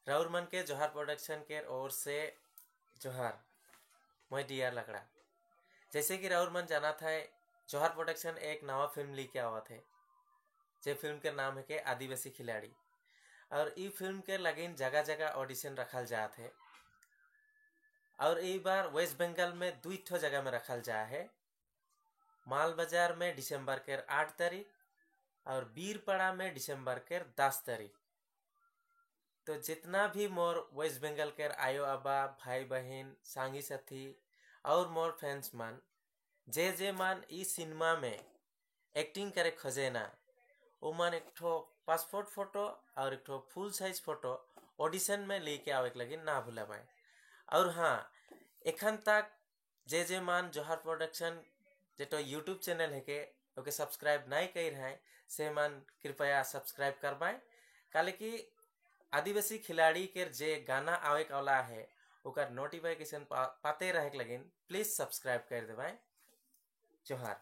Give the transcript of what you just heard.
राउर मन के जोहार प्रोडक्शन के ओर से जोहार मैं डियर लकड़ा। जैसे कि राउर मन जाना था, जोहार प्रोडक्शन एक नवा फिल्म लेके आवा थे। जे फिल्म के नाम है के आदिवासी खिलाड़ी। और ई फिल्म के लगिन जगह जगह ऑडिशन रखल जात है। और ई बार वेस्ट बंगाल में 2 जगह में रखल जा है। माल बाजार में दिसंबर के 8 तारीख और बीरपड़ा में दिसंबर के 10 तारीख। तो जितना भी मोर वेस्ट बंगाल के आयो आबा भाई बहन सांगी साथी और मोर फैंस मन जे मन ई सिनेमा में एक्टिंग करे खोजे ना, वो मन एक ठो पासपोर्ट फोटो और एक ठो फुल साइज फोटो ऑडिशन में लेके आवे के लगी ना भूला पाए। और हाँ, एखन तक जे मन जोहार प्रोडक्शन जेटो यूट्यूब चैनल है के ओके सब्सक्राइब नहीं कर रहे से मन कृपया सब्सक्राइब कर पाए। काले कि आदिवासी खिलाड़ी के जे गाना आवे वाला है ओकर नोटिफिकेशन पाते रहे के लगिन प्लीज सब्सक्राइब कर देवाए। जोहार।